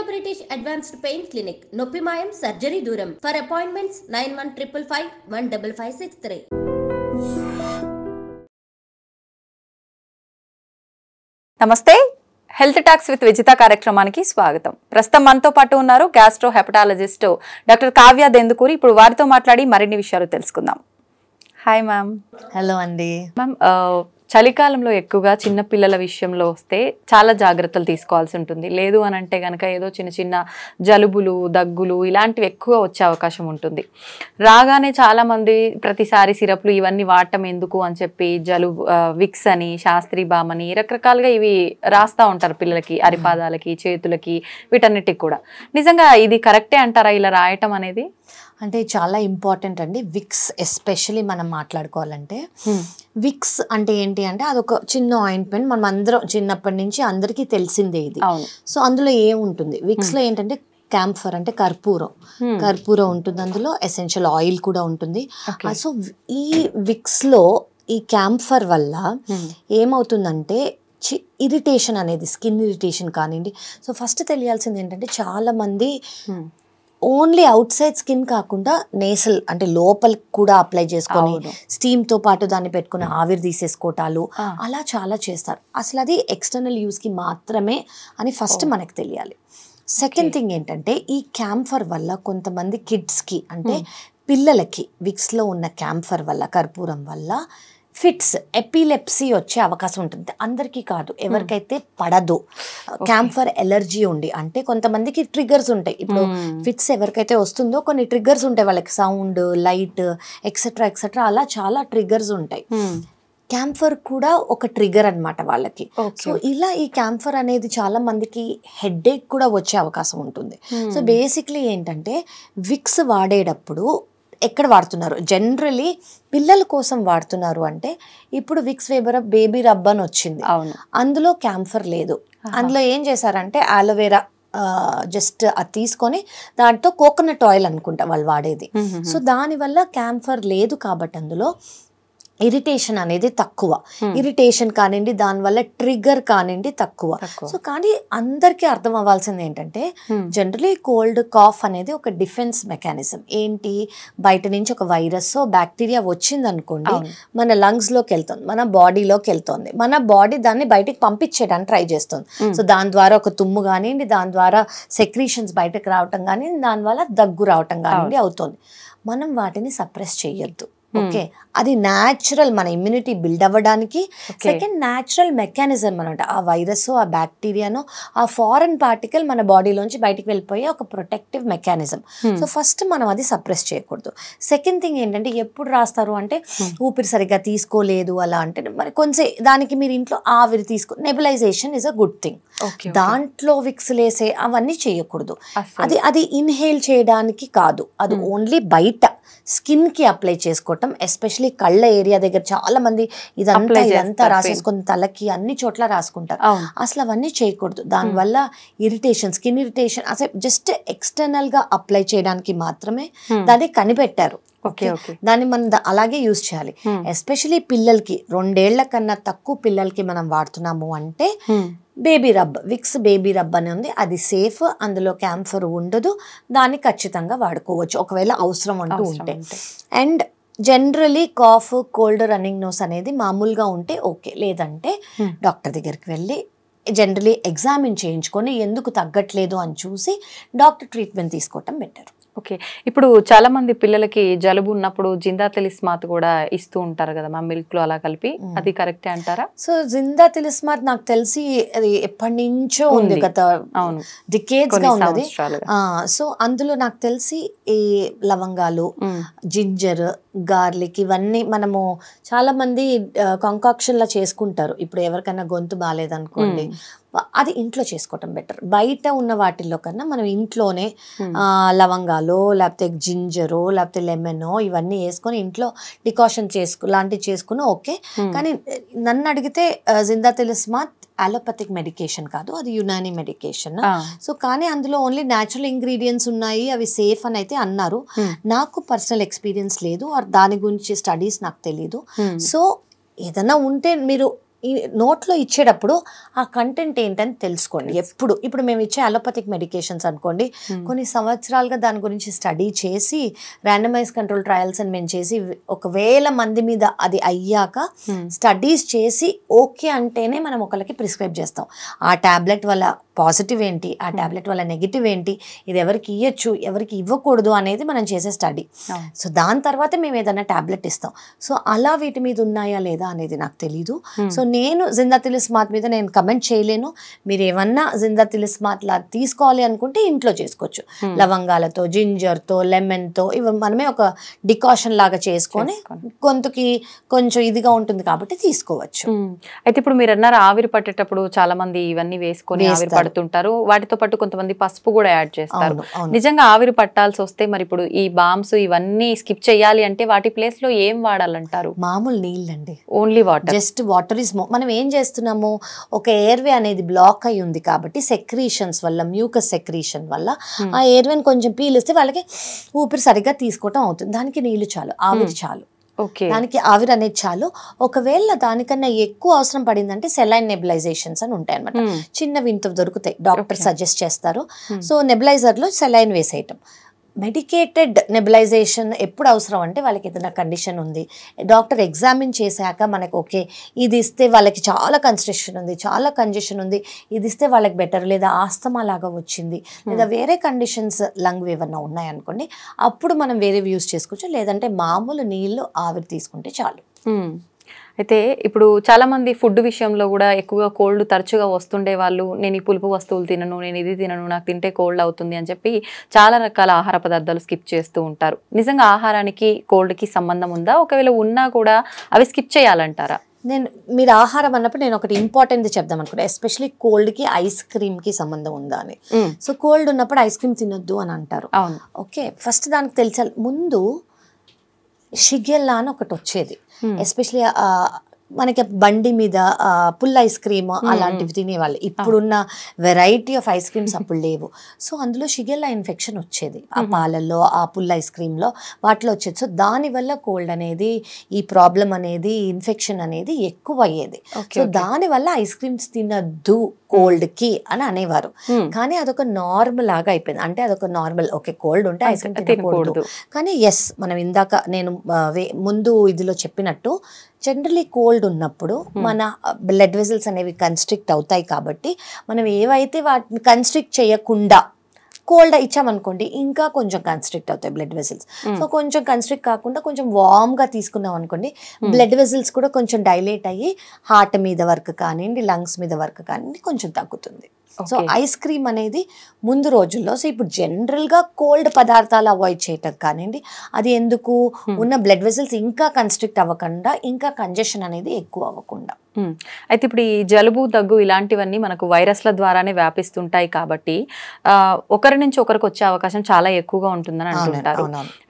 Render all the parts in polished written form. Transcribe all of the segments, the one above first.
British Advanced Pain Clinic, Noppimayam Surgery Duram. For appointments 9155515563. నమస్తే, health talks with Vijitha కార్యక్రమానికి స్వాగతం. ప్రస్తుతం మనతో పాటు ఉన్నారు gastro hepatologist doctor Kavya Dendukuri. ఇప్పుడు వారితో మాట్లాడి మరిన్ని విషయాలు తెలుసుకుందాం. Hi ma'am. హలో అండి. మ్యామ్, చలికాలంలో ఎక్కువగా చిన్న పిల్లల విషయంలో వస్తే చాలా జాగ్రత్తలు తీసుకోవాల్సి ఉంటుంది. లేదు అని అంటే కనుక ఏదో చిన్న చిన్న జలుబులు, దగ్గులు ఇలాంటివి ఎక్కువ వచ్చే అవకాశం ఉంటుంది. రాగానే చాలామంది ప్రతిసారి సిరప్లు ఇవన్నీ వాడటం ఎందుకు అని చెప్పి విక్స్ అని, శాస్త్రీ బామ్ అని రకరకాలుగా ఇవి రాస్తూ ఉంటారు పిల్లలకి, అరిపాదాలకి, చేతులకి, వీటన్నిటికి కూడా. నిజంగా ఇది కరెక్టే అంటారా ఇలా రాయటం అనేది? అంటే చాలా ఇంపార్టెంట్ అండి. విక్స్ ఎస్పెషలీ మనం మాట్లాడుకోవాలంటే, విక్స్ అంటే ఏంటి అంటే అదొక చిన్న ఆయింట్మెంట్. మనం అందరం చిన్నప్పటి నుంచి అందరికీ తెలిసిందే ఇది. సో అందులో ఏముంటుంది, విక్స్లో ఏంటంటే క్యాంఫర్ అంటే కర్పూరం ఉంటుంది, అందులో ఎసెన్షియల్ ఆయిల్ కూడా ఉంటుంది. సో ఈ విక్స్లో ఈ క్యాంఫర్ వల్ల ఏమవుతుందంటే ఇరిటేషన్ అనేది, స్కిన్ ఇరిటేషన్ కానివ్వండి. సో ఫస్ట్ తెలియాల్సింది ఏంటంటే చాలామంది ఓన్లీ అవుట్ సైడ్ స్కిన్ కాకుండా నేసల్ అంటే లోపలికి కూడా అప్లై చేసుకొని స్టీమ్తో పాటు దాన్ని పెట్టుకుని ఆవిరి తీసేసుకోవటాలు అలా చాలా చేస్తారు. అసలు అది ఎక్స్టర్నల్ యూస్కి మాత్రమే అని ఫస్ట్ మనకు తెలియాలి. సెకండ్ థింగ్ ఏంటంటే ఈ క్యాంఫర్ వల్ల కొంతమంది కిడ్స్కి అంటే పిల్లలకి విక్స్లో ఉన్న క్యాంఫర్ వల్ల, కర్పూరం వల్ల ఫిట్స్, ఎపిలెప్సీ వచ్చే అవకాశం ఉంటుంది. అందరికీ కాదు, ఎవరికైతే పడదు, క్యాంఫర్ ఎలర్జీ ఉండి, అంటే కొంతమందికి ట్రిగర్స్ ఉంటాయి. ఇప్పుడు ఫిట్స్ ఎవరికైతే వస్తుందో కొన్ని ట్రిగర్స్ ఉంటాయి వాళ్ళకి, సౌండ్, లైట్, ఎక్సెట్రా ఎక్సెట్రా, అలా చాలా ట్రిగర్స్ ఉంటాయి. క్యాంఫర్ కూడా ఒక ట్రిగర్ అనమాట వాళ్ళకి. సో ఇలా ఈ క్యాంఫర్ అనేది చాలా మందికి హెడేక్ కూడా వచ్చే అవకాశం ఉంటుంది. సో బేసిక్లీ ఏంటంటే విక్స్ వాడేటప్పుడు ఎక్కడ వాడుతున్నారు, జనరలీ పిల్లల కోసం వాడుతున్నారు అంటే ఇప్పుడు విక్స్ వేబర్ బేబీ రబ్ అని వచ్చింది, అందులో క్యాంఫర్ లేదు. అందులో ఏం చేశారంటే ఆలోవేరా జస్ట్ అది తీసుకొని దాంట్లో కోకోనట్ ఆయిల్ అనుకుంటా వాళ్ళు వాడేది. సో దానివల్ల క్యాంఫర్ లేదు కాబట్టి అందులో ఇరిటేషన్ అనేది తక్కువ, ఇరిటేషన్ కానివ్వండి, దానివల్ల ట్రిగర్ కానివ్వండి తక్కువ. సో కానీ అందరికీ అర్థం అవ్వాల్సింది ఏంటంటే జనరలీ కోల్డ్ కాఫ్ అనేది ఒక డిఫెన్స్ మెకానిజం. ఏంటి, బయట నుంచి ఒక వైరస్ బ్యాక్టీరియా వచ్చింది అనుకోండి, మన లంగ్స్లోకి వెళ్తుంది, మన బాడీలోకి వెళ్తుంది, మన బాడీ దాన్ని బయటికి పంపించేయడానికి ట్రై చేస్తుంది. సో దాని ద్వారా ఒక తుమ్ము కానివ్వండి, దాని ద్వారా సెక్రీషన్స్ బయటకు రావటం కానీ, దానివల్ల దగ్గు రావటం కానివ్వండి అవుతుంది. మనం వాటిని సప్రెస్ చేయొద్దు. ఓకే, అది న్యాచురల్, మన ఇమ్యూనిటీ బిల్డ్ అవ్వడానికి. సెకండ్, న్యాచురల్ మెకానిజం అనమాట. ఆ వైరస్, ఆ బ్యాక్టీరియాను, ఆ ఫారెన్ పార్టికల్ మన బాడీలోంచి బయటికి వెళ్ళిపోయే ఒక ప్రొటెక్టివ్ మెకానిజం. సో ఫస్ట్ మనం అది సప్రెస్ చేయకూడదు. సెకండ్ థింగ్ ఏంటంటే ఎప్పుడు రాస్తారు అంటే ఊపిరి సరిగ్గా తీసుకోలేదు అలా అంటే మరి కొంచెం దానికి మీరు ఇంట్లో ఆవిరి nebulisation is a good thing. దాంట్లో విక్స్ లేసే అవన్నీ చేయకూడదు. అది ఇన్హేల్ చేయడానికి కాదు, అది ఓన్లీ బయట స్కిన్ కి అప్లై చేసుకోవటం. ఎస్పెషలీ కళ్ళ ఏరియా దగ్గర చాలా మంది ఇదంతా రాసేసుకొని తలకి అన్ని చోట్ల రాసుకుంటారు. అసలు అవన్నీ చేయకూడదు. దానివల్ల ఇరిటేషన్, స్కిన్ ఇరిటేషన్, అసలు జస్ట్ ఎక్స్టర్నల్ గా అప్లై చేయడానికి మాత్రమే దాన్ని కనిపెట్టారు. దాన్ని మనం అలాగే యూజ్ చేయాలి. ఎస్పెషలీ పిల్లలకి 2 ఏళ్ల కన్నా తక్కువ పిల్లలకి మనం వాడుతున్నాము అంటే baby rub, Vicks baby rub అని ఉంది, అది సేఫ్, అందులో క్యాంఫర్ ఉండదు, దాన్ని ఖచ్చితంగా వాడుకోవచ్చు ఒకవేళ అవసరం అంటూ ఉంటే. And generally cough, cold, running nose అనేది మామూలుగా ఉంటే ఓకే, లేదంటే డాక్టర్ దగ్గరికి వెళ్ళి జనరలీ ఎగ్జామిన్ చేయించుకొని ఎందుకు తగ్గట్లేదు అని చూసి డాక్టర్ ట్రీట్మెంట్ తీసుకోవటం బెటర్. ఓకే, ఇప్పుడు చాలా మంది పిల్లలకి జలుబు ఉన్నప్పుడు జిందా తిలిస్మాత్ కూడా ఇస్తూ ఉంటారు కదా మ్యామ్, మిల్క్ లో అలా కలిపి, అది కరెక్టే అంటారా? సో జిందా తిలిస్మాత్ నాకు తెలిసి అది ఎప్పటి నుంచో ఉంది, గత డికేడ్స్ గా ఉన్నది. సో అందులో నాకు తెలిసి ఈ లవంగాలు, జింజర్, గార్లిక్ ఇవన్నీ మనము చాలా మంది కంకాక్షన్ లా చేసుకుంటారు. ఇప్పుడు ఎవరికైనా గొంతు బాగాలేదనుకోండి, అది ఇంట్లో చేసుకోవటం బెటర్. బయట ఉన్న వాటిల్లో కన్నా మనం ఇంట్లోనే లవంగాలు, లేకపోతే జింజరు, లేకపోతే లెమనో ఇవన్నీ వేసుకొని ఇంట్లో డికాషన్ లాంటివి చేసుకుని ఓకే. కానీ నన్ను అడిగితే జిందా తిలిస్మాత్ అలోపతిక్ మెడికేషన్ కాదు, అది యునానీ మెడికేషన్. సో కానీ అందులో ఓన్లీ న్యాచురల్ ఇంగ్రీడియంట్స్ ఉన్నాయి, అవి సేఫ్ అని అయితే అన్నారు. నాకు పర్సనల్ ఎక్స్పీరియన్స్ లేదు, దాని గురించి స్టడీస్ నాకు తెలీదు. సో ఏదైనా ఉంటే మీరు ఈ నోట్లో ఇచ్చేటప్పుడు ఆ కంటెంట్ ఏంటని తెలుసుకోండి. ఇప్పుడు మేము ఇచ్చే అలోపతిక్ మెడికేషన్స్ అనుకోండి, కొన్ని సంవత్సరాలుగా దాని గురించి స్టడీ చేసి ర్యాండమైజ్ కంట్రోల్ ట్రయల్స్ అని మేము చేసి 1000 మంది మీద అది అయ్యాక స్టడీస్ చేసి ఓకే అంటేనే మనం ఒకరికి ప్రిస్క్రైబ్ చేస్తాం. ఆ టాబ్లెట్ వల్ల పాజిటివ్ ఏంటి, ఆ టాబ్లెట్ వల్ల నెగిటివ్ ఏంటి, ఇది ఎవరికి ఇవ్వచ్చు ఎవరికి ఇవ్వకూడదు అనేది మనం చేసే స్టడీ. సో దాని తర్వాత మేము ఏదైనా టాబ్లెట్ ఇస్తాం. సో అలా వీటి మీద ఉన్నాయా లేదా అనేది నాకు తెలీదు. సో నేను జిందాతిలిస్మాత్ మీద నేను కమెంట్ చేయలేను. మీరు ఏమన్నా జిందాతిలిస్మాత్ లా తీసుకోవాలి అనుకుంటే ఇంట్లో చేసుకోవచ్చు. లవంగాలతో, జింజర్తో, లెమన్తో ఇవి మనమే ఒక డికాషన్ లాగా చేసుకొని గొంతుకి కొంచెం ఇదిగా ఉంటుంది కాబట్టి తీసుకోవచ్చు. అయితే ఇప్పుడు మీరు అన్నారు ఆవిరి పట్టేటప్పుడు చాలా మంది ఇవన్నీ వేసుకొని ఆవిరి పడుతుంటారు. వాటితో పాటు కొంతమంది పసుపు కూడా యాడ్ చేస్తారు. నిజంగా ఆవిరి పట్టాల్సి వస్తే మరి ఇప్పుడు ఈ బామ్స్ ఇవన్నీ స్కిప్ చేయాలి అంటే వాటి ప్లేస్ లో ఏం వాడాలంటారు? మామూలు నీళ్ళండి, only water. Just water is మనం ఏం చేస్తున్నాము, ఒక ఎయిర్వే అనేది బ్లాక్ అయి ఉంది కాబట్టి సెక్రీషన్స్ వల్ల, మ్యూకస్ సెక్రీషన్ వల్ల ఆ ఎయిర్వేని కొంచెం పీలిస్తే వాళ్ళకి ఊపిరి సరిగ్గా తీసుకోవటం అవుతుంది. దానికి నీళ్లు చాలు, ఆవిరి చాలు. దానికి ఆవిరి అనేది చాలు. ఒకవేళ దానికన్నా ఎక్కువ అవసరం పడిందంటే సెలైన్ నెబులైజేషన్స్ అని ఉంటాయి అనమాట. చిన్నవి ఇంత దొరుకుతాయి, డాక్టర్ సజెస్ట్ చేస్తారు. సో నెబులైజర్ లో సెలైన్ వేసేయటం. మెడికేటెడ్ నెబులైజేషన్ ఎప్పుడు అవసరం అంటే వాళ్ళకి ఏదైనా కండిషన్ ఉంది, డాక్టర్ ఎగ్జామిన్ చేశాక మనకు ఓకే ఇది ఇస్తే వాళ్ళకి చాలా కన్స్ట్రక్షన్ ఉంది, చాలా కంజెషన్ ఉంది, ఇది ఇస్తే వాళ్ళకి బెటర్, లేదా ఆస్తమా లాగా వచ్చింది, లేదా వేరే కండిషన్స్ లంగ్ ఏమన్నా ఉన్నాయనుకోండి, అప్పుడు మనం వేరే యూస్ చేసుకోవచ్చు. లేదంటే మామూలు నీళ్ళు ఆవిరి తీసుకుంటే చాలు. అయితే ఇప్పుడు చాలా మంది ఫుడ్ విషయంలో కూడా ఎక్కువగా కోల్డ్ తరచుగా వస్తుండే వాళ్ళు, నేను ఈ పులుపు వస్తువులు తినను, నేను ఇది తినను, నాకు తింటే కోల్డ్ అవుతుంది అని చెప్పి చాలా రకాల ఆహార పదార్థాలు స్కిప్ చేస్తూ ఉంటారు. నిజంగా ఆహారానికి కోల్డ్కి సంబంధం ఉందా? ఒకవేళ ఉన్నా కూడా అవి స్కిప్ చేయాలంటారా? మీరు ఆహారం అన్నప్పుడు నేను ఒకటి ఇంపార్టెంట్ చెప్దాం అనుకుంటా, ఎస్పెషల్లీ కోల్డ్కి ఐస్ క్రీమ్కి సంబంధం ఉందా అని. సో కోల్డ్ ఉన్నప్పుడు ఐస్ క్రీమ్ తినొద్దు అని అంటారు. ఓకే, ఫస్ట్ దానికి తెలిసాలి. ముందు షిగెల్లా అని ఒకటి వచ్చేది, ఎస్పెషలీ మనకి బండి మీద పుల్ ఐస్ క్రీమ్ అలాంటివి తినేవాళ్ళు. ఇప్పుడున్న వెరైటీ ఆఫ్ ఐస్ క్రీమ్స్ అప్పుడు లేవు. సో అందులో షిగెల్లా ఇన్ఫెక్షన్ వచ్చేది ఆ పాలల్లో, ఆ పుల్ ఐస్ క్రీమ్లో, వాటిలో వచ్చేది. సో దానివల్ల కోల్డ్ అనేది, ఈ ప్రాబ్లం అనేది, ఇన్ఫెక్షన్ అనేది ఎక్కువ అయ్యేది. సో దానివల్ల ఐస్ క్రీమ్స్ తినద్దు కోల్డ్కి అని అనేవారు. కానీ అదొక నార్మల్ లాగా అయిపోయింది. అంటే అదొక నార్మల్, ఓకే కోల్డ్ ఉంటే ఐస్ క్రీమ్ తినకూడదు. కానీ ఎస్, మనం ఇందాక నేను ముందు ఇదిలో చెప్పినట్టు జనరలీ కోల్డ్ ఉన్నప్పుడు మన బ్లడ్ వెజల్స్ అనేవి కన్స్ట్రిక్ట్ అవుతాయి కాబట్టి మనం ఏవైతే వాటిని కన్స్ట్రిక్ట్ చేయకుండా కోల్డ్ ఇచ్చామనుకోండి ఇంకా కొంచెం కన్స్ట్రిక్ట్ అవుతాయి బ్లడ్ వెజల్స్. సో కొంచెం కన్స్ట్రిక్ట్ కాకుండా కొంచెం వామ్గా తీసుకున్నాం అనుకోండి, బ్లడ్ వెజల్స్ కూడా కొంచెం డైలేట్ అయ్యి హార్ట్ మీద వర్క్ కానివ్వండి, లంగ్స్ మీద వర్క్ కానివ్వండి కొంచెం తగ్గుతుంది. సో ఐస్ క్రీమ్ అనేది ముందు రోజుల్లో, సో ఇప్పుడు జనరల్గా కోల్డ్ పదార్థాలు అవాయిడ్ చేయటం కానివ్వండి, అది ఎందుకు ఉన్న బ్లడ్ వెజల్స్ ఇంకా కన్స్ట్రిక్ట్ అవ్వకుండా, ఇంకా కంజెషన్ అనేది ఎక్కువ అవ్వకుండా. అయితే ఇప్పుడు ఈ జలుబు, దగ్గు ఇలాంటివన్నీ మనకు వైరస్ల ద్వారానే వ్యాపిస్తుంటాయి కాబట్టి ఒకరి నుంచి ఒకరికి వచ్చే అవకాశం చాలా ఎక్కువగా ఉంటుందని అంటుంటారు.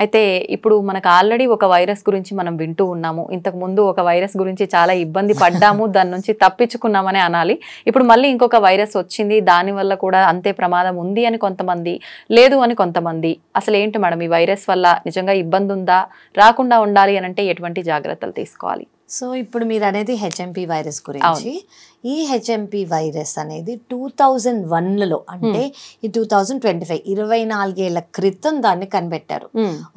అయితే ఇప్పుడు మనకు ఆల్రెడీ ఒక వైరస్ గురించి మనం వింటూ ఉన్నాము, ఇంతకు ముందు ఒక వైరస్ గురించి చాలా ఇబ్బంది పడ్డాము, దాని నుంచి తప్పించుకున్నామని అనాలి. ఇప్పుడు మళ్ళీ ఇంకొక వైరస్ వచ్చింది, దానివల్ల కూడా అంతే ప్రమాదం ఉంది అని కొంతమంది, లేదు అని కొంతమంది. అసలు ఏంటి మేడం, ఈ వైరస్ వల్ల నిజంగా ఇబ్బంది ఉందా? రాకుండా ఉండాలి అని అంటే ఎటువంటి జాగ్రత్తలు తీసుకోవాలి? సో ఇప్పుడు మీరు అనేది హెచ్ఎంపీ వైరస్ గురించి. ఈ హెచ్ఎంపీ వైరస్ అనేది 2001లో, అంటే ఈ 2025 24 ఏళ్ల క్రితం దాన్ని కనిపెట్టారు.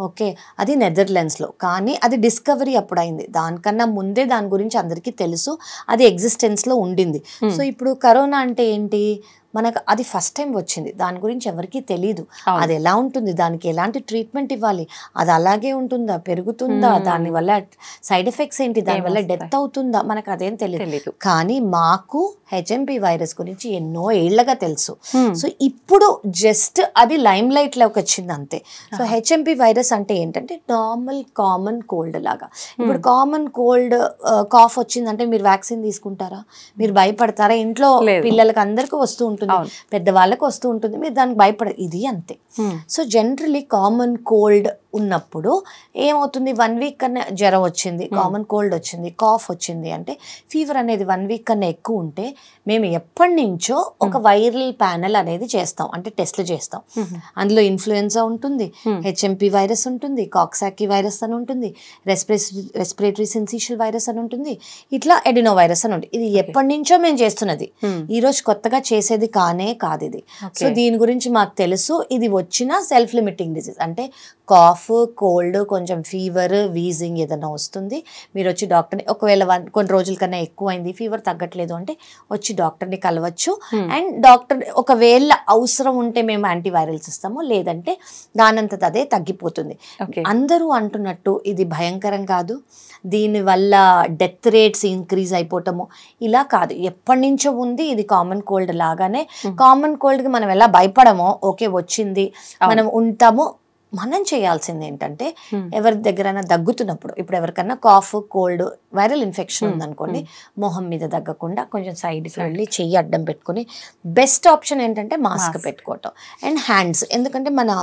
ఓకే, అది నెదర్లాండ్స్లో. కానీ అది డిస్కవరీ అప్పుడు అయింది, దానికన్నా ముందే దాని గురించి అందరికీ తెలుసు, అది ఎగ్జిస్టెన్స్లో ఉండింది. సో ఇప్పుడు కరోనా అంటే ఏంటి, మనకు అది ఫస్ట్ టైం వచ్చింది, దాని గురించి ఎవరికీ తెలియదు. అది ఎలా ఉంటుంది, దానికి ఎలాంటి ట్రీట్మెంట్ ఇవ్వాలి, అది అలాగే ఉంటుందా, పెరుగుతుందా, దానివల్ల సైడ్ ఎఫెక్ట్స్ ఏంటి, దానివల్ల డెత్ అవుతుందా, మనకు అదేం తెలియదు. కానీ మాకు హెచ్ఎంపీ వైరస్ గురించి ఎన్నో ఏళ్లగా తెలుసు. సో ఇప్పుడు జస్ట్ అది లైమ్ లైట్ లోకి వచ్చింది అంతే. సో హెచ్ఎంపీ వైరస్ అంటే ఏంటంటే నార్మల్ కామన్ కోల్డ్ లాగా. ఇప్పుడు కామన్ కోల్డ్ కాఫ్ వచ్చిందంటే మీరు వ్యాక్సిన్ తీసుకుంటారా, మీరు భయపడతారా? ఇంట్లో పిల్లలకి అందరికీ వస్తూ ఉంటుంది, పెద్దవాళ్ళకి వస్తూ ఉంటుంది, మీరు దానికి భయపడదు. ఇది అంతే. సో జనరలీ కామన్ కోల్డ్ ఉన్నప్పుడు ఏమవుతుంది, 1 వీక్ కన్నా జ్వరం వచ్చింది, కామన్ కోల్డ్ వచ్చింది, కాఫ్ వచ్చింది అంటే ఫీవర్ అనేది 1 వీక్ కన్నా ఎక్కువ ఉంటే మేము ఎప్పటి నుంచో ఒక వైరల్ ప్యానెల్ అనేది చేస్తాం, అంటే టెస్ట్లు చేస్తాం. అందులో ఇన్ఫ్లుయెన్జా ఉంటుంది, హెచ్ఎంపీ వైరస్ ఉంటుంది, కాక్సాకీ వైరస్ అని ఉంటుంది, రెస్పిరేటరీ సిన్సిషియల్ వైరస్ అని ఉంటుంది, ఇట్లా ఎడినో వైరస్ అని ఉంటుంది. ఇది ఎప్పటి నుంచో మేము చేస్తున్నది, ఈ రోజు కొత్తగా చేసేది కానే కాదు ఇది. సో దీని గురించి మాకు తెలుసు. ఇది వచ్చిన సెల్ఫ్ లిమిటింగ్ డిసీజ్, అంటే కాఫ్, కోల్డ్, కొంచెం ఫీవర్, వీజింగ్ ఏదైనా వస్తుంది, మీరు వచ్చి డాక్టర్ని ఒకవేళ కొన్ని రోజుల కన్నా ఎక్కువ అయింది, ఫీవర్ తగ్గట్లేదు అంటే వచ్చి డాక్టర్ని కలవచ్చు. అండ్ డాక్టర్ ఒకవేళ అవసరం ఉంటే మేము యాంటీవైరల్స్ ఇస్తాము, లేదంటే దానంతట అదే తగ్గిపోతుంది. అందరూ అంటున్నట్టు ఇది భయంకరం కాదు, దీనివల్ల డెత్ రేట్స్ ఇంక్రీజ్ అయిపోవటము ఇలా కాదు, ఎప్పటి నుంచో ఉంది. ఇది కామన్ కోల్డ్ లాగానే. కామన్ కోల్డ్కి మనం ఎలా భయపడమో, ఓకే వచ్చింది మనం ఉంటాము. మనం చేయాల్సింది ఏంటంటే ఎవరి దగ్గరైనా దగ్గుతున్నప్పుడు, ఇప్పుడు ఎవరికైనా కాఫ్, కోల్డ్, వైరల్ ఇన్ఫెక్షన్ ఉందనుకోండి, మొహం మీద దగ్గకుండా కొంచెం సైడ్కి వెళ్ళి చెయ్యి అడ్డం పెట్టుకుని, బెస్ట్ ఆప్షన్ ఏంటంటే మాస్క్ పెట్టుకోవటం. అండ్ హ్యాండ్స్, ఎందుకంటే మన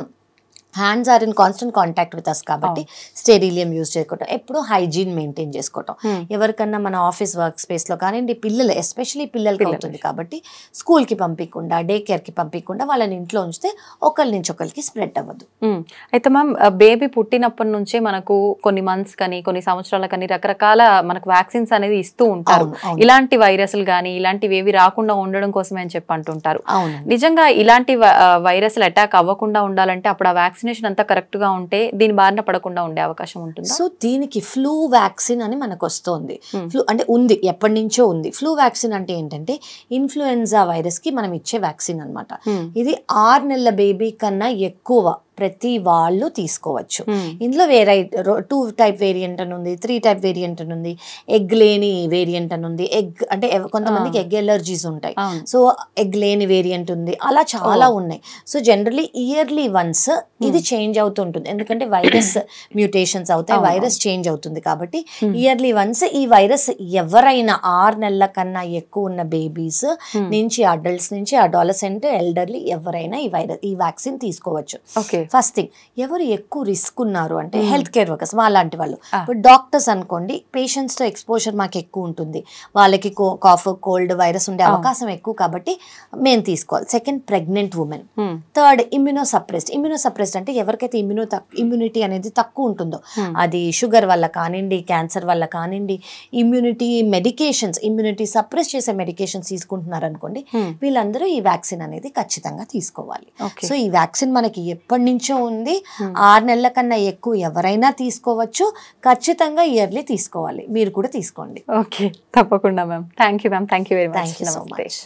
hands are in constant contact with us కాబట్టి స్టెరిలియం యూజ్ చేసుకోవటం, ఎప్పుడు హైజీన్ మెయింటైన్ చేసుకోవటం. ఎవరికన్నా మన ఆఫీస్ వర్క్ స్పేస్లో కానివ్వండి, పిల్లలు ఎస్పెషలీ పిల్లలకి అవుతుంది కాబట్టి స్కూల్కి పంపించకుండా, డే కేర్కి పంపించకుండా వాళ్ళని ఇంట్లో ఉంచితే ఒకరి నుంచి ఒకరికి స్ప్రెడ్ అవ్వదు. అయితే మ్యామ్, బేబీ పుట్టినప్పటి నుంచే మనకు కొన్ని మంత్స్ కానీ కొన్ని సంవత్సరాల కానీ రకరకాల మనకు వ్యాక్సిన్స్ అనేది ఇస్తూ ఉంటారు. ఇలాంటి వైరస్లు కానీ ఇలాంటివి ఏవి రాకుండా ఉండడం కోసమే అని చెప్పి అంటుంటారు. నిజంగా ఇలాంటి వైరస్లు అటాక్ అవ్వకుండా ఉండాలంటే అప్పుడు ఆ వ్యాక్సిన్ అంతా కరెక్ట్ గా ఉంటే దీని బారిన పడకుండా ఉండే అవకాశం ఉంటుంది. సో దీనికి ఫ్లూ వ్యాక్సిన్ అని మనకు వస్తుంది. ఫ్లూ అంటే ఉంది, ఎప్పటి నుంచో ఉంది. ఫ్లూ వ్యాక్సిన్ అంటే ఏంటంటే ఇన్ఫ్లుయెన్జా వైరస్ కి మనం ఇచ్చే వ్యాక్సిన్ అన్నమాట. ఇది 6 నెలల బేబీ కన్నా ఎక్కువ ప్రతి వాళ్ళు తీసుకోవచ్చు. ఇందులో 2 టైప్ వేరియంట్ అని ఉంది, 3 టైప్ వేరియంట్ అని ఉంది, ఎగ్ లేని వేరియంట్ అని ఉంది. ఎగ్ అంటే కొంతమందికి ఎగ్ ఎలర్జీస్ ఉంటాయి, సో ఎగ్ లేని వేరియంట్ ఉంది, అలా చాలా ఉన్నాయి. సో జనరలీ ఇయర్లీ వన్స్ ఇది చేంజ్ అవుతుంటుంది, ఎందుకంటే వైరస్ మ్యూటేషన్స్ అవుతాయి, వైరస్ చేంజ్ అవుతుంది కాబట్టి ఇయర్లీ వన్స్ ఈ వైరస్ ఎవరైనా 6 నెలల కన్నా ఎక్కువ ఉన్న బేబీస్ నుంచి, అడల్ట్స్ నుంచి, అడాలసెంట్, ఎల్డర్లీ ఎవరైనా ఈ వ్యాక్సిన్ తీసుకోవచ్చు. ఫస్ట్ థింగ్, ఎవరు ఎక్కువ రిస్క్ ఉన్నారు అంటే హెల్త్ కేర్ వర్కర్స్, వాళ్ళంటి వాళ్ళు. ఇప్పుడు డాక్టర్స్ అనుకోండి, పేషెంట్స్తో ఎక్స్పోజర్ మాకు ఎక్కువ ఉంటుంది, వాళ్ళకి కాఫ్, కోల్డ్, వైరస్ ఉండే అవకాశం ఎక్కువ కాబట్టి మేము తీసుకోవాలి. Second, pregnant women. థర్డ్, ఇమ్యూనోసప్రెస్డ్ అంటే ఎవరికైతే ఇమ్యూనిటీ అనేది తక్కువ ఉంటుందో, అది షుగర్ వల్ల కానివ్వండి, క్యాన్సర్ వల్ల కానివ్వండి, ఇమ్యూనిటీ సప్రెస్ చేసే మెడికేషన్స్ తీసుకుంటున్నారు అనుకోండి, వీళ్ళందరూ ఈ వ్యాక్సిన్ అనేది ఖచ్చితంగా తీసుకోవాలి. సో ఈ వ్యాక్సిన్ మనకి ఎప్పటి నుంచో ఉంది, 6 నెలల కన్నా ఎక్కువ ఎవరైనా తీసుకోవచ్చు, ఖచ్చితంగా ఇయర్లీ తీసుకోవాలి. మీరు కూడా తీసుకోండి. ఓకే, తప్పకుండా ma'am. Thank you ma'am, thank you very much. Thank you so much.